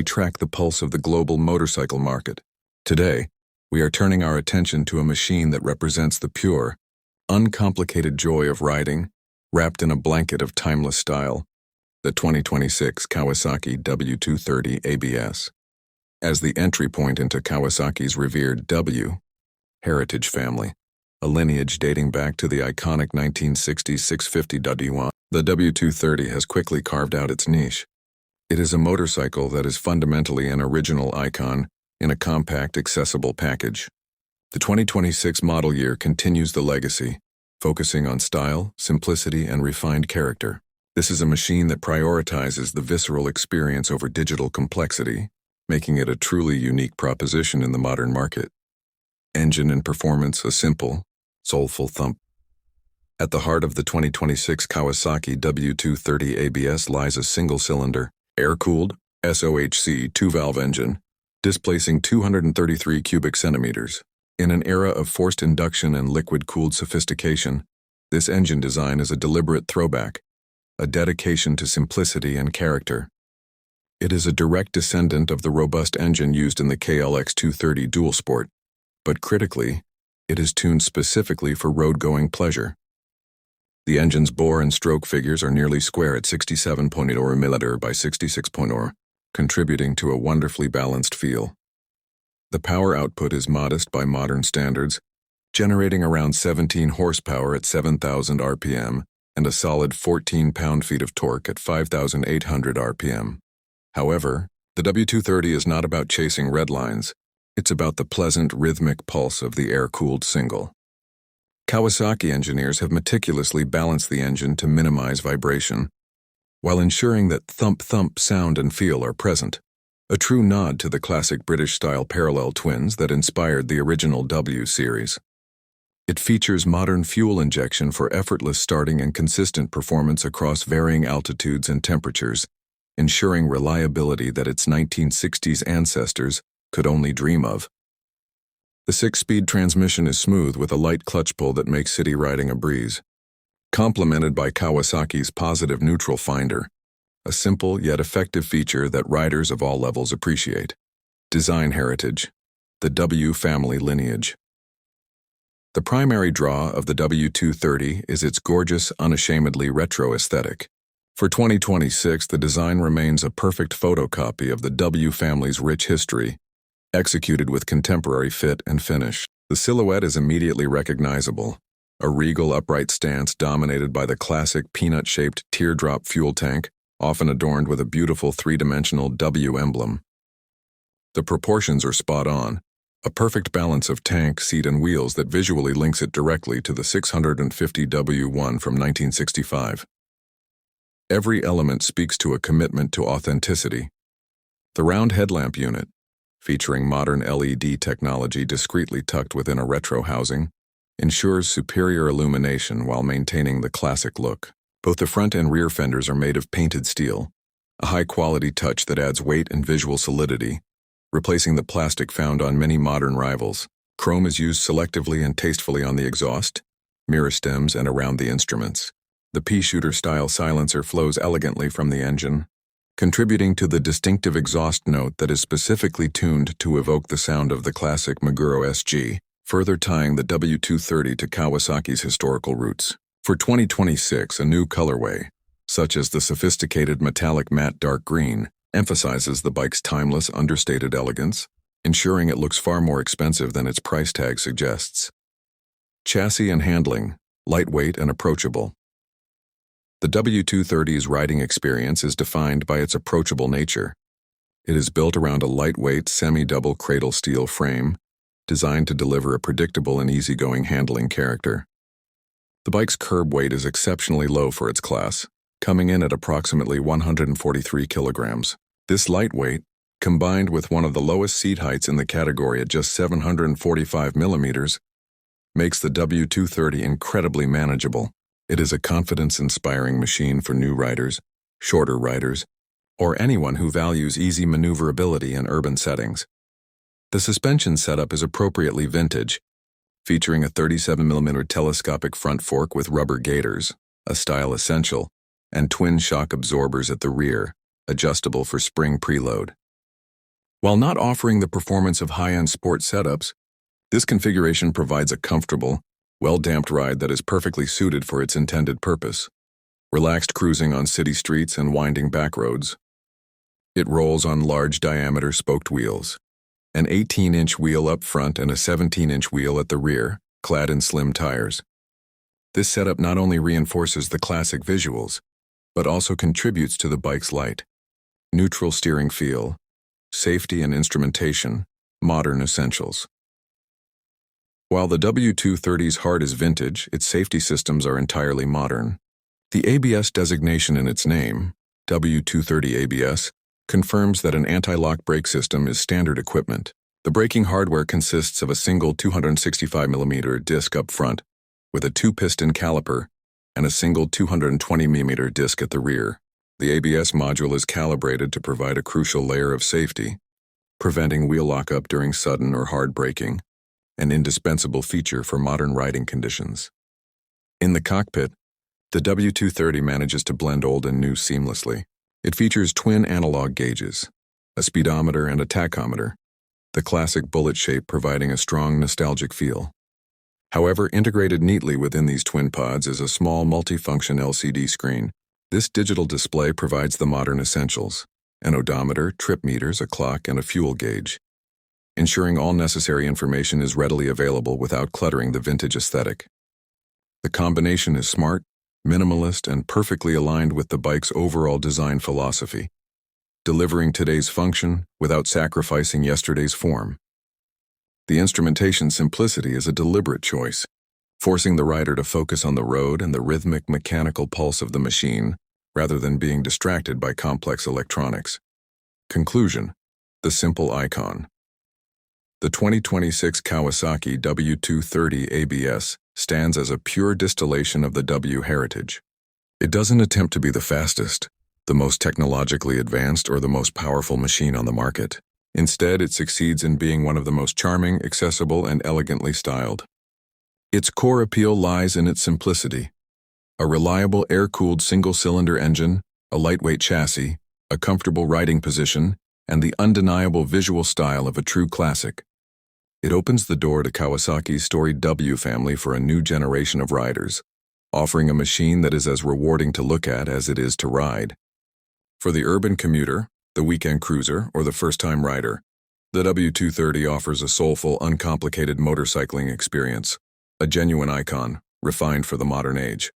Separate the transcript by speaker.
Speaker 1: we track the pulse of the global motorcycle market. Today, we are turning our attention to a machine that represents the pure, uncomplicated joy of riding, wrapped in a blanket of timeless style, the 2026 Kawasaki W230 ABS. As the entry point into Kawasaki's revered W heritage family, a lineage dating back to the iconic 1960s 650 W1, the W230 has quickly carved out its niche. It is a motorcycle that is fundamentally an original icon in a compact, accessible package. The 2026 model year continues the legacy, focusing on style, simplicity, and refined character. This is a machine that prioritizes the visceral experience over digital complexity, making it a truly unique proposition in the modern market. Engine and performance, a simple, soulful thump. At the heart of the 2026 Kawasaki W230 ABS lies a single-cylinder, air-cooled, SOHC two-valve engine, displacing 233 cubic centimeters. In an era of forced induction and liquid-cooled sophistication, this engine design is a deliberate throwback, a dedication to simplicity and character. It is a direct descendant of the robust engine used in the KLX 230 Dual Sport, but critically, it is tuned specifically for road-going pleasure. The engine's bore and stroke figures are nearly square at 67.0 mm by 66.0, contributing to a wonderfully balanced feel. The power output is modest by modern standards, generating around 17 horsepower at 7,000 RPM and a solid 14 pound-feet of torque at 5,800 RPM. However, the W230 is not about chasing red lines. It's about the pleasant, rhythmic pulse of the air-cooled single. Kawasaki engineers have meticulously balanced the engine to minimize vibration, while ensuring that thump-thump sound and feel are present, a true nod to the classic British-style parallel twins that inspired the original W series. It features modern fuel injection for effortless starting and consistent performance across varying altitudes and temperatures, ensuring reliability that its 1960s ancestors could only dream of. The 6-speed transmission is smooth with a light clutch pull that makes city riding a breeze, complemented by Kawasaki's positive neutral finder, a simple yet effective feature that riders of all levels appreciate. Design heritage, the W family lineage. The primary draw of the W230 is its gorgeous, unashamedly retro aesthetic. For 2026, the design remains a perfect photocopy of the W family's rich history, executed with contemporary fit and finish. The silhouette is immediately recognizable, a regal upright stance dominated by the classic peanut-shaped teardrop fuel tank, often adorned with a beautiful three-dimensional W emblem. The proportions are spot on, a perfect balance of tank, seat, and wheels that visually links it directly to the 650 W1 from 1965. Every element speaks to a commitment to authenticity. The round headlamp unit, featuring modern LED technology discreetly tucked within a retro housing, ensures superior illumination while maintaining the classic look. Both the front and rear fenders are made of painted steel, a high-quality touch that adds weight and visual solidity, replacing the plastic found on many modern rivals. Chrome is used selectively and tastefully on the exhaust, mirror stems, and around the instruments. The pea-shooter-style silencer flows elegantly from the engine, contributing to the distinctive exhaust note that is specifically tuned to evoke the sound of the classic Meguro SG, further tying the W230 to Kawasaki's historical roots. For 2026, a new colorway, such as the sophisticated metallic matte dark green, emphasizes the bike's timeless, understated elegance, ensuring it looks far more expensive than its price tag suggests. Chassis and handling, lightweight and approachable. The W230's riding experience is defined by its approachable nature. It is built around a lightweight, semi-double cradle steel frame, designed to deliver a predictable and easygoing handling character. The bike's curb weight is exceptionally low for its class, coming in at approximately 143 kilograms. This lightweight, combined with one of the lowest seat heights in the category at just 745 millimeters, makes the W230 incredibly manageable. It is a confidence-inspiring machine for new riders, shorter riders, or anyone who values easy maneuverability in urban settings. The suspension setup is appropriately vintage, featuring a 37mm telescopic front fork with rubber gaiters, a style essential, and twin shock absorbers at the rear, adjustable for spring preload. While not offering the performance of high-end sport setups, this configuration provides a comfortable, well-damped ride that is perfectly suited for its intended purpose. Relaxed cruising on city streets and winding back roads. It rolls on large-diameter spoked wheels. An 18-inch wheel up front and a 17-inch wheel at the rear, clad in slim tires. This setup not only reinforces the classic visuals, but also contributes to the bike's light, neutral steering feel, safety and instrumentation, modern essentials. While the W230's heart is vintage, its safety systems are entirely modern. The ABS designation in its name, W230 ABS, confirms that an anti-lock brake system is standard equipment. The braking hardware consists of a single 265mm disc up front, with a 2-piston caliper, and a single 220mm disc at the rear. The ABS module is calibrated to provide a crucial layer of safety, preventing wheel lockup during sudden or hard braking, an indispensable feature for modern riding conditions. In the cockpit, the W230 manages to blend old and new seamlessly. It features twin analog gauges, a speedometer and a tachometer, the classic bullet shape providing a strong nostalgic feel. However, integrated neatly within these twin pods is a small multifunction LCD screen. This digital display provides the modern essentials: an odometer, trip meters, a clock, and a fuel gauge, ensuring all necessary information is readily available without cluttering the vintage aesthetic. The combination is smart, minimalist, and perfectly aligned with the bike's overall design philosophy, delivering today's function without sacrificing yesterday's form. The instrumentation simplicity is a deliberate choice, forcing the rider to focus on the road and the rhythmic mechanical pulse of the machine, rather than being distracted by complex electronics. Conclusion: the simple icon. The 2026 Kawasaki W230 ABS stands as a pure distillation of the W heritage. It doesn't attempt to be the fastest, the most technologically advanced, or the most powerful machine on the market. Instead, it succeeds in being one of the most charming, accessible, and elegantly styled. Its core appeal lies in its simplicity: a reliable air-cooled single-cylinder engine, a lightweight chassis, a comfortable riding position, and the undeniable visual style of a true classic. It opens the door to Kawasaki's storied W family for a new generation of riders, offering a machine that is as rewarding to look at as it is to ride. For the urban commuter, the weekend cruiser, or the first-time rider, the W230 offers a soulful, uncomplicated motorcycling experience, a genuine icon, refined for the modern age.